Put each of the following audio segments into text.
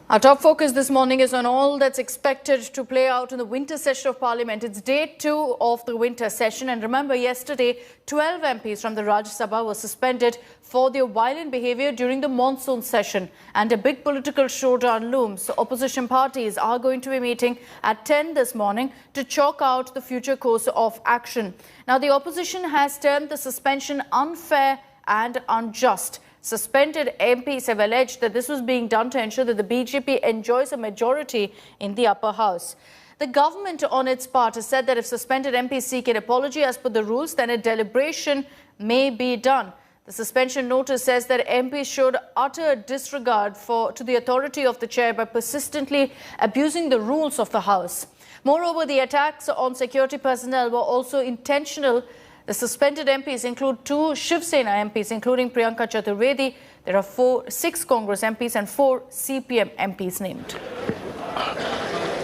Our top focus this morning is on all that's expected to play out in the winter session of Parliament. It's day 2 of the winter session. And remember, yesterday, 12 MPs from the Rajya Sabha were suspended for their violent behaviour during the monsoon session. And a big political showdown looms. So opposition parties are going to be meeting at 10 this morning to chalk out the future course of action. Now, the opposition has termed the suspension unfair and unjust. Suspended MPs have alleged that this was being done to ensure that the BJP enjoys a majority in the upper house. The government, on its part, has said that if suspended MPs seek an apology as per the rules, then a deliberation may be done. The suspension notice says that MPs showed utter disregard to the authority of the chair by persistently abusing the rules of the House. Moreover, the attacks on security personnel were also intentional. The suspended MPs include 2 Shiv Sena MPs, including Priyanka Chaturvedi. There are 6 Congress MPs and 4 CPM MPs named.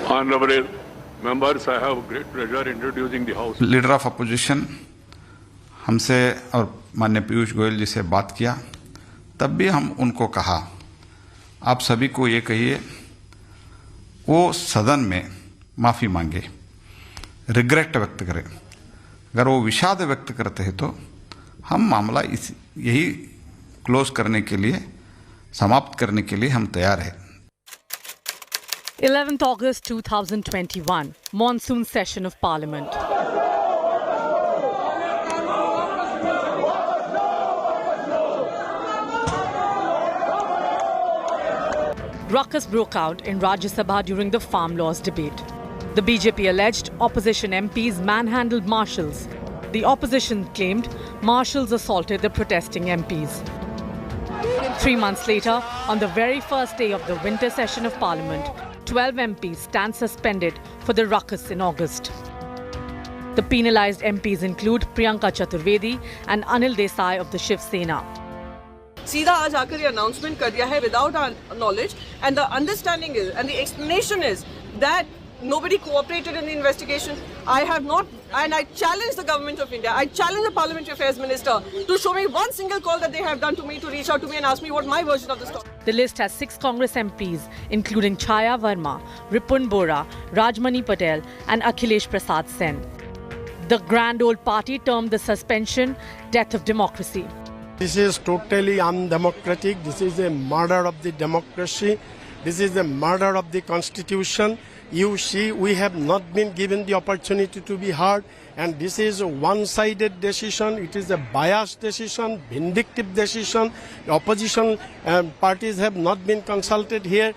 Honorable members, I have great pleasure introducing the House. Leader of Opposition हमसे और माननीय पीयूष गोयल जी से बात किया, तब भी हम उनको कहा, आप सभी को ये कहिए, वो सदन में माफ़ी मांगे, रिग्रेट व्यक्त करें। अगर वो विषाद व्यक्त करते हैं तो हम मामला यही क्लोज करने के लिए, समाप्त करने के लिए हम तैयार हैं। 11th August 2021, monsoon session of Parliament. Ruckus broke out in Rajya Sabha during the farm laws debate. The BJP alleged opposition MPs manhandled marshals. The opposition claimed marshals assaulted the protesting MPs. 3 months later, on the very first day of the winter session of Parliament, 12 MPs stand suspended for the ruckus in August. The penalised MPs include Priyanka Chaturvedi and Anil Desai of the Shiv Sena. सीधा आज आकर ये announcement कर दिया है without our knowledge, and the understanding is and the explanation is that nobody cooperated in the investigation. I have not, and I challenge the government of India, I challenge the Parliamentary Affairs Minister to show me one single call that they have done to me to reach out to me and ask me what my version of the story. The list has 6 Congress MPs, including Chaya Verma, Ripun Bora, Rajmani Patel and Akhilesh Prasad Sen. The grand old party termed the suspension death of democracy. This is totally undemocratic. This is a murder of the democracy. This is the murder of the constitution. You see, we have not been given the opportunity to be heard, and this is a one-sided decision. It is a biased decision, vindictive decision. The opposition parties have not been consulted here.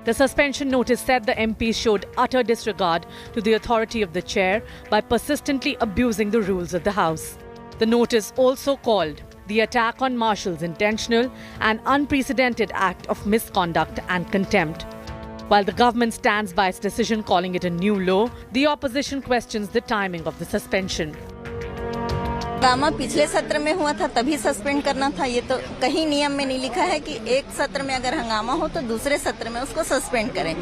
The suspension notice said the MPs showed utter disregard to the authority of the chair by persistently abusing the rules of the House. The notice also called the attack on marshals intentional and unprecedented act of misconduct and contempt. While the government stands by its decision calling it a new law, the opposition questions the timing of the suspension. हंगामा पिछले सत्र में हुआ था तभी suspend करना था। ये तो कहीं नियम में नहीं लिखा है कि एक सत्र में अगर हंगामा हो तो दूसरे सत्र में उसको सस्पेंड करें।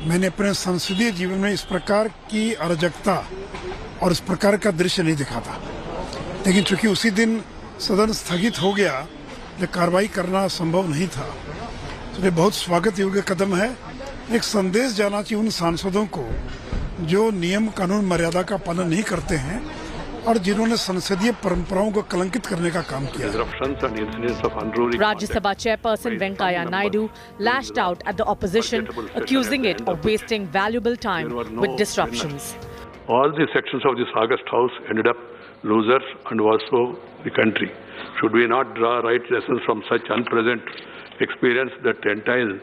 मैंने अपने संसदीय जीवन में इस प्रकार की अराजकता और इस प्रकार का दृश्य नहीं देखा था, लेकिन चूंकि उसी दिन सदन स्थगित हो गया, तो कार्रवाई करना संभव नहीं था। तो ये बहुत स्वागत योग्य कदम है। एक संदेश जाना चाहिए उन सांसदों को जो नियम कानून मर्यादा का पालन नहीं करते हैं और जिन्होंने संसदीय परंपराओं को कलंकित करने का काम किया। Rajya Sabha chairperson Venkaiah Naidu lashed out at the opposition, accusing it of wasting valuable time with disruptions. All the sections of this August House ended up losers and also the country. Should we not draw right lessons from such unpleasant experience that entail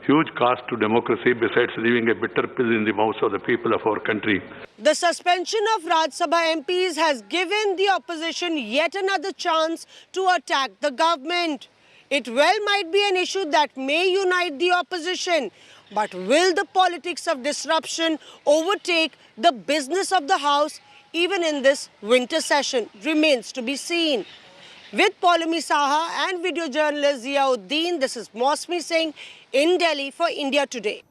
huge cost to democracy besides leaving a bitter pill in the mouths of the people of our country? The suspension of Rajya Sabha MPs has given the opposition yet another chance to attack the government. It well might be an issue that may unite the opposition, but will the politics of disruption overtake the business of the House even in this winter session remains to be seen. With Paulami Saha and video journalist Ziauddin, this is Mosmi Singh in Delhi for India Today.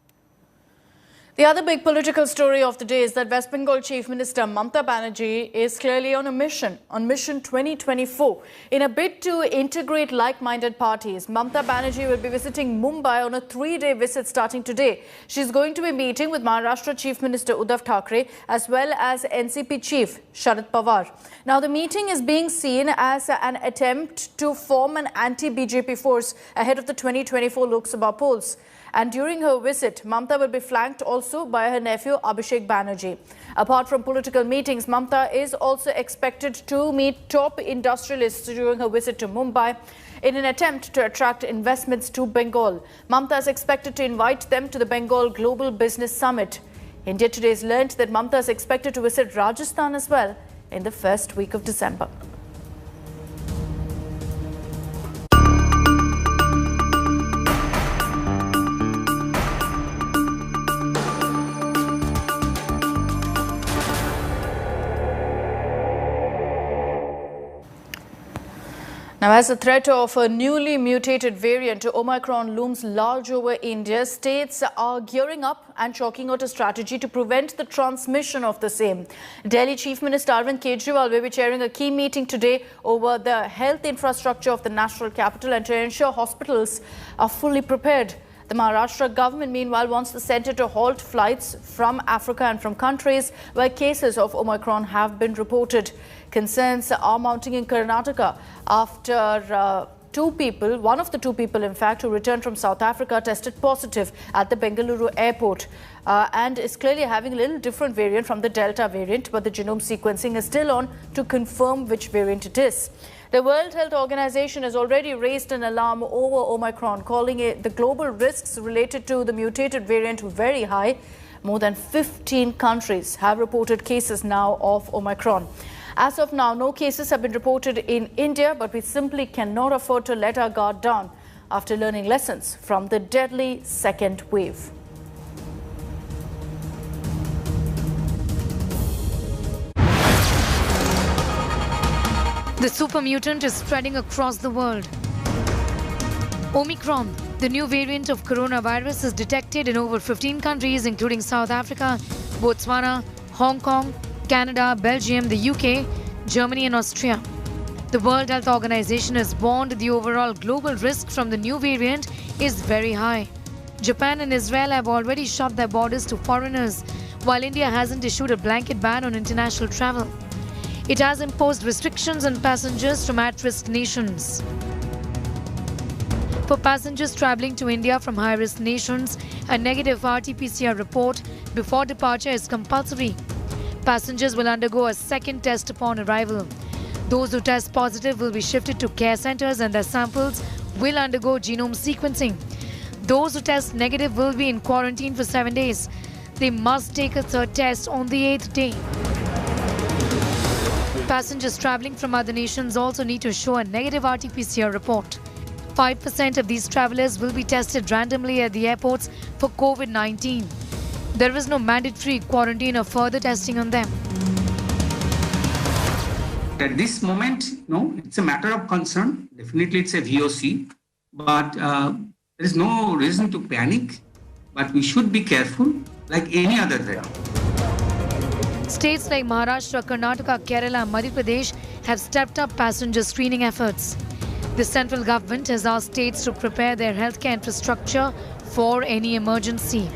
The other big political story of the day is that West Bengal Chief Minister Mamata Banerjee is clearly on Mission 2024. In a bid to integrate like-minded parties, Mamata Banerjee will be visiting Mumbai on a 3-day visit starting today. She's going to be meeting with Maharashtra Chief Minister Uddhav Thackeray as well as NCP Chief Sharad Pawar. Now, the meeting is being seen as an attempt to form an anti-BJP force ahead of the 2024 Lok Sabha polls. And during her visit, Mamata will be flanked also by her nephew Abhishek Banerjee. Apart from political meetings, Mamata is also expected to meet top industrialists during her visit to Mumbai in an attempt to attract investments to Bengal. Mamata is expected to invite them to the Bengal Global Business Summit. India Today has learnt that Mamata is expected to visit Rajasthan as well in the first week of December. Now, as the threat of a newly mutated variant Omicron looms large over India, states are gearing up and chalking out a strategy to prevent the transmission of the same. Delhi Chief Minister Arvind Kejriwal will be chairing a key meeting today over the health infrastructure of the national capital and to ensure hospitals are fully prepared. The Maharashtra government, meanwhile, wants the centre to halt flights from Africa and from countries where cases of Omicron have been reported. Concerns are mounting in Karnataka after one of the two people, in fact, who returned from South Africa tested positive at the Bengaluru airport and is clearly having a little different variant from the Delta variant, but the genome sequencing is still on to confirm which variant it is. The World Health Organization has already raised an alarm over Omicron, calling it the global risks related to the mutated variant very high. More than 15 countries have reported cases now of Omicron. As of now, no cases have been reported in India, but we simply cannot afford to let our guard down after learning lessons from the deadly second wave. The super mutant is spreading across the world. Omicron, the new variant of coronavirus, is detected in over 15 countries, including South Africa, Botswana, Hong Kong, Canada, Belgium, the UK, Germany and Austria. The World Health Organization has warned the overall global risk from the new variant is very high. Japan and Israel have already shut their borders to foreigners, while India hasn't issued a blanket ban on international travel. It has imposed restrictions on passengers from at-risk nations. For passengers travelling to India from high-risk nations, a negative RT-PCR report before departure is compulsory. Passengers will undergo a second test upon arrival. Those who test positive will be shifted to care centres and their samples will undergo genome sequencing. Those who test negative will be in quarantine for 7 days. They must take a third test on the 8th day. Passengers travelling from other nations also need to show a negative RT-PCR report. 5% of these travellers will be tested randomly at the airports for COVID-19. There is no mandatory quarantine or further testing on them. At this moment, no, it's a matter of concern. Definitely it's a VOC, but there is no reason to panic. But we should be careful like any other threat. States like Maharashtra, Karnataka, Kerala and Madhya Pradesh have stepped up passenger screening efforts. The central government has asked states to prepare their healthcare infrastructure for any emergency.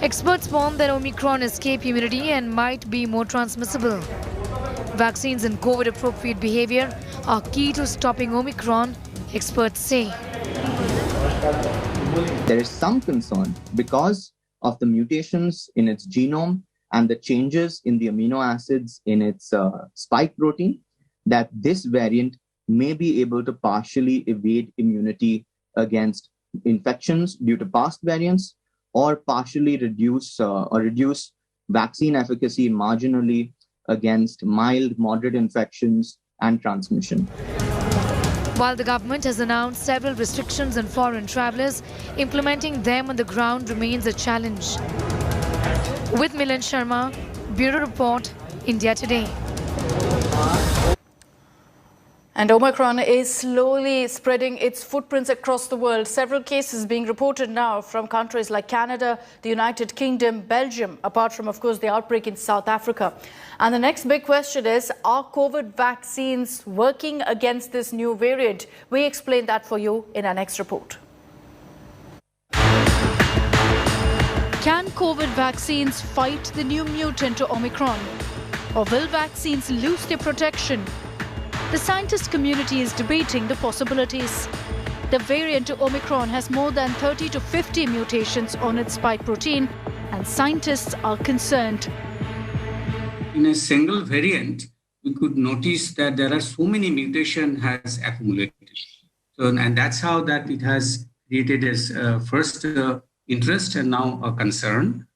Experts warn that Omicron escape immunity and might be more transmissible. Vaccines and COVID-appropriate behavior are key to stopping Omicron, experts say. There is some concern because of the mutations in its genome and the changes in the amino acids in its spike protein that this variant may be able to partially evade immunity against infections due to past variants or partially reduce vaccine efficacy marginally against mild, moderate infections and transmission. While the government has announced several restrictions on foreign travellers, implementing them on the ground remains a challenge. With Milan Sharma, Bureau Report, India Today. And Omicron is slowly spreading its footprints across the world. Several cases being reported now from countries like Canada, the United Kingdom, Belgium, apart from, of course, the outbreak in South Africa. And the next big question is, are COVID vaccines working against this new variant? We explain that for you in our next report. Can COVID vaccines fight the new mutant Omicron? Or will vaccines lose their protection? The scientist community is debating the possibilities. The variant Omicron has more than 30 to 50 mutations on its spike protein, and scientists are concerned. In a single variant, we could notice that there are so many mutations has accumulated. So, and that's how that it has created as first interest and now a concern.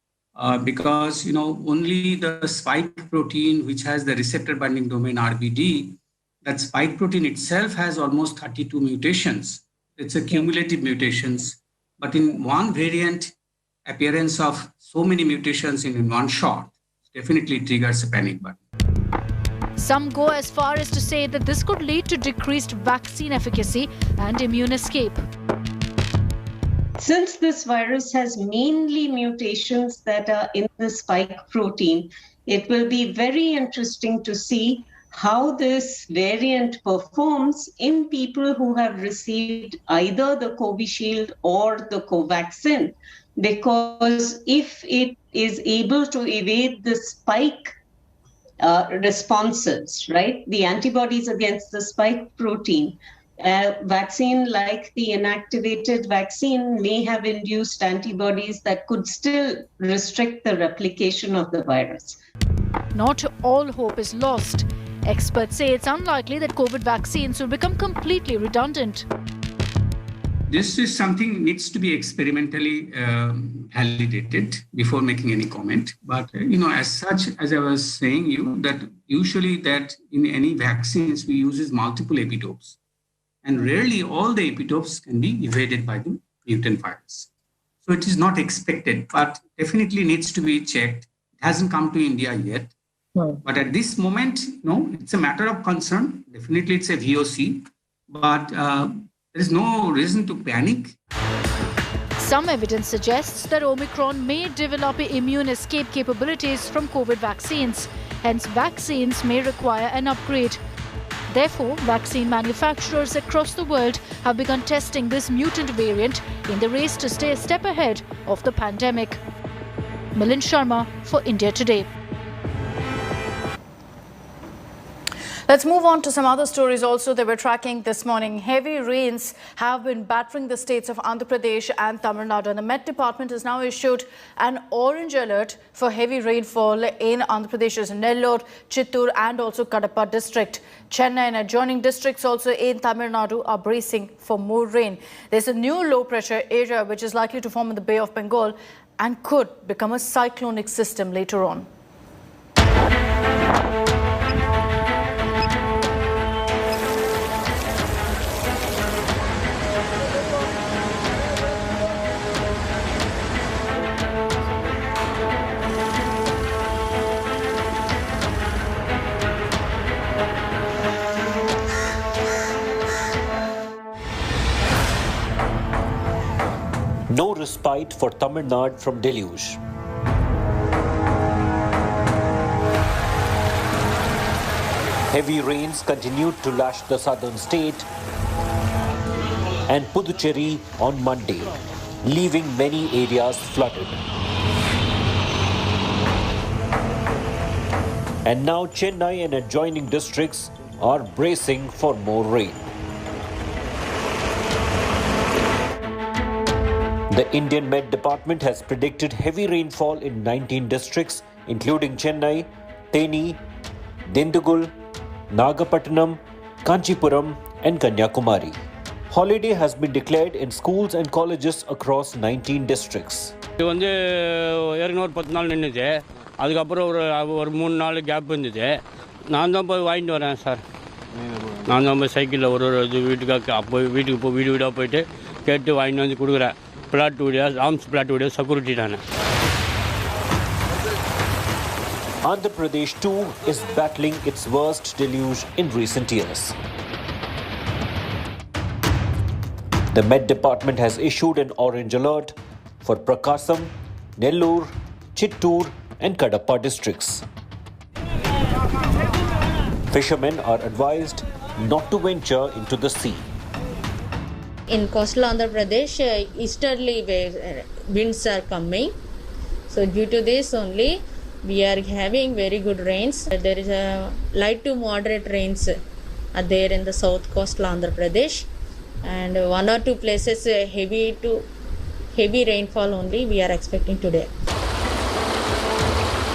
Because, only the spike protein, which has the receptor binding domain RBD, that spike protein itself has almost 32 mutations. It's a cumulative mutations. But in one variant, appearance of so many mutations in one shot definitely triggers a panic button. Some go as far as to say that this could lead to decreased vaccine efficacy and immune escape. Since this virus has mainly mutations that are in the spike protein, it will be very interesting to see how this variant performs in people who have received either the Covishield or the Covaxin, because if it is able to evade the spike responses, right, the antibodies against the spike protein, vaccine like the inactivated vaccine may have induced antibodies that could still restrict the replication of the virus. Not all hope is lost. Experts say it's unlikely that COVID vaccines will become completely redundant. This is something needs to be experimentally validated before making any comment. But, as such, as I was saying that usually that in any vaccines, we use multiple epitopes. And rarely all the epitopes can be evaded by the mutant virus. So it is not expected, but definitely needs to be checked. It hasn't come to India yet. But at this moment, it's a matter of concern. Definitely it's a VOC, but there is no reason to panic. Some evidence suggests that Omicron may develop immune escape capabilities from COVID vaccines. Hence, vaccines may require an upgrade. Therefore, vaccine manufacturers across the world have begun testing this mutant variant in the race to stay a step ahead of the pandemic. Milind Sharma for India Today. Let's move on to some other stories also that we're tracking this morning. Heavy rains have been battering the states of Andhra Pradesh and Tamil Nadu, and the Met Department has now issued an orange alert for heavy rainfall in Andhra Pradesh's Nellore, Chittoor and also Kadapa district. Chennai and adjoining districts also in Tamil Nadu are bracing for more rain. There's a new low pressure area which is likely to form in the Bay of Bengal and could become a cyclonic system later on. No respite for Tamil Nadu from deluge. Heavy rains continued to lash the southern state and Puducherry on Monday, leaving many areas flooded. And now Chennai and adjoining districts are bracing for more rain. The Indian Met Department has predicted heavy rainfall in 19 districts, including Chennai, Theni, Dindigul, Nagapattinam, Kanchipuram, and Kanyakumari. Holiday has been declared in schools and colleges across 19 districts. அதுக்கப்புறம் ஒரு 3 நாள் gap இருந்துச்சு. நான் தான் போய் வாங்கிட்டு வரேன் sir. நான் தான் போய் சைக்கிளில் ஒரு வீட்டுக்கு வீடு வீடாக போயிட்டு கேட்டு வாங்கிட்டு வந்து கொடுக்குறேன். பிளாட்டுடைய ஆர்ம்ஸ் பிளாட்டுடைய செக்யூரிட்டி நான். Andhra Pradesh too is battling its worst deluge in recent years. The Met Department has issued an orange alert for Prakasam, Nellore, Chittoor and Kadapa districts. Fishermen are advised not to venture into the sea. In coastal Andhra Pradesh, easterly winds are coming. So due to this only, we are having very good rains. There is a light to moderate rains are there in the south coastal Andhra Pradesh. And one or two places heavy rainfall only we are expecting today.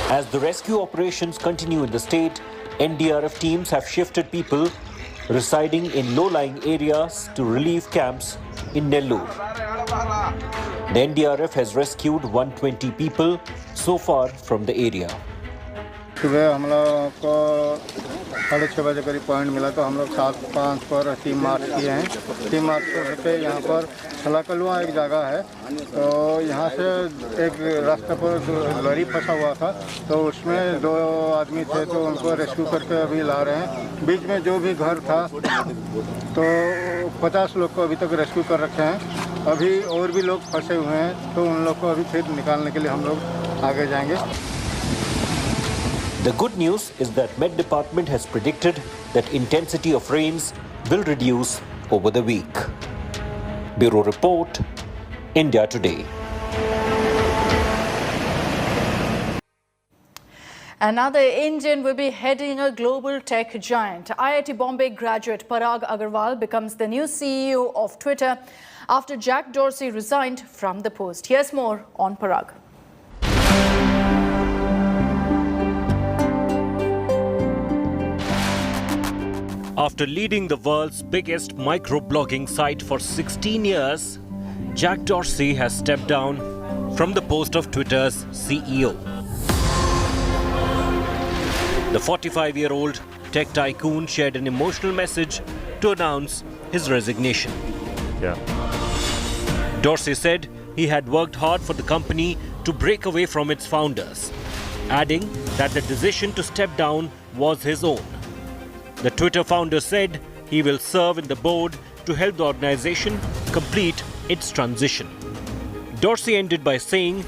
As the rescue operations continue in the state, NDRF teams have shifted people residing in low-lying areas to relief camps in Nellore. The NDRF has rescued 120 people so far from the area. सुबह हम लोग को 6:30 बजे करीब point मिला तो हम लोग 7:05 पर टीम मार्च किए हैं। टीम मार्च करके यहाँ पर छलाकलुआ एक जगह है, तो यहाँ से एक रास्ते पर लॉरी फंसा हुआ था, तो उसमें 2 आदमी थे, तो उनको रेस्क्यू करके अभी ला रहे हैं। बीच में जो भी घर था तो 50 लोग को अभी तक रेस्क्यू कर रखे हैं। अभी और भी लोग फंसे हुए हैं, तो उन लोग को अभी फिर निकालने के लिए हम लोग आगे जाएंगे। The good news is that Met Department has predicted that intensity of rains will reduce over the week. Bureau Report, India Today. Another Indian will be heading a global tech giant. IIT Bombay graduate Parag Agarwal becomes the new CEO of Twitter after Jack Dorsey resigned from the post. Here's more on Parag. After leading the world's biggest microblogging site for 16 years, Jack Dorsey has stepped down from the post of Twitter's CEO. The 45-year-old tech tycoon shared an emotional message to announce his resignation. Dorsey said he had worked hard for the company to break away from its founders, adding that the decision to step down was his own. The Twitter founder said he will serve in the board to help the organization complete its transition. Dorsey ended by saying,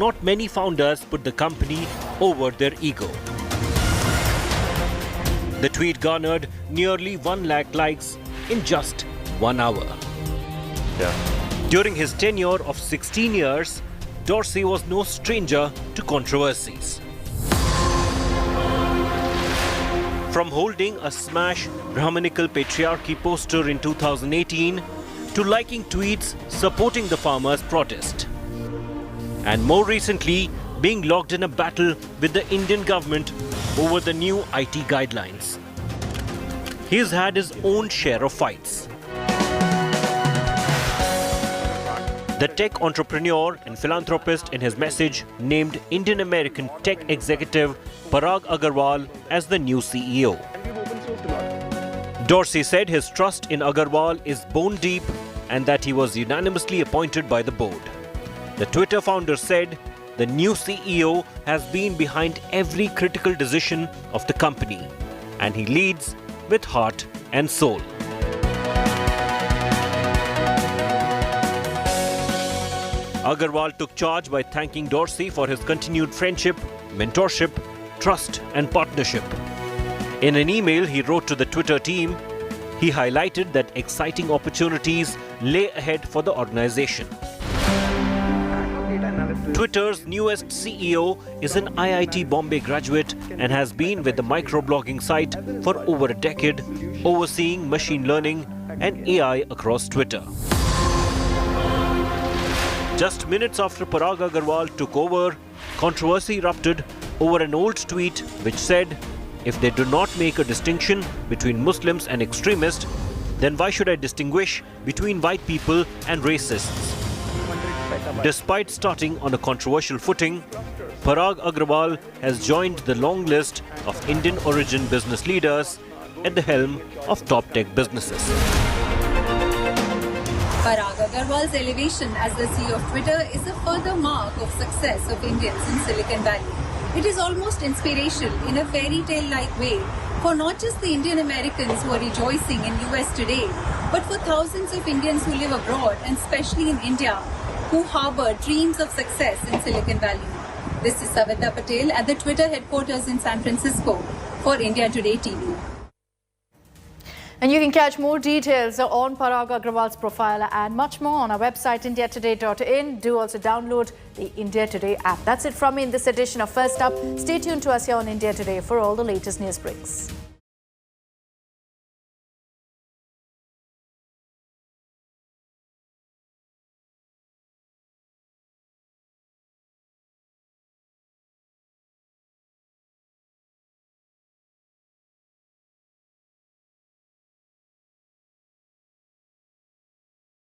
"Not many founders put the company over their ego." The tweet garnered nearly 1 lakh likes in just 1 hour. During his tenure of 16 years, Dorsey was no stranger to controversies. From holding a smash Brahminical patriarchy poster in 2018 to liking tweets supporting the farmers' protest. And more recently, being locked in a battle with the Indian government over the new IT guidelines. He's had his own share of fights. The tech entrepreneur and philanthropist in his message named Indian American tech executive Parag Agarwal as the new CEO. Dorsey said his trust in Agarwal is bone deep and that he was unanimously appointed by the board. The Twitter founder said the new CEO has been behind every critical decision of the company and he leads with heart and soul. Agarwal took charge by thanking Dorsey for his continued friendship, mentorship, trust and partnership. In an email he wrote to the Twitter team, he highlighted that exciting opportunities lay ahead for the organization. Twitter's newest CEO is an IIT Bombay graduate and has been with the microblogging site for over a decade, overseeing machine learning and AI across Twitter. Just minutes after Parag Agarwal took over, controversy erupted over an old tweet which said, "If they do not make a distinction between Muslims and extremists, then why should I distinguish between white people and racists?" Despite starting on a controversial footing, Parag Agarwal has joined the long list of Indian origin business leaders at the helm of top tech businesses. Parag Agarwal's elevation as the CEO of Twitter is a further mark of success of Indians in Silicon Valley. It is almost inspirational in a fairy tale-like way for not just the Indian Americans who are rejoicing in US today, but for thousands of Indians who live abroad, and especially in India, who harbor dreams of success in Silicon Valley. This is Savita Patel at the Twitter headquarters in San Francisco for India Today TV. And you can catch more details on Parag Agrawal's profile and much more on our website, indiatoday.in. Do also download the India Today app. That's it from me in this edition of First Up. Stay tuned to us here on India Today for all the latest news breaks.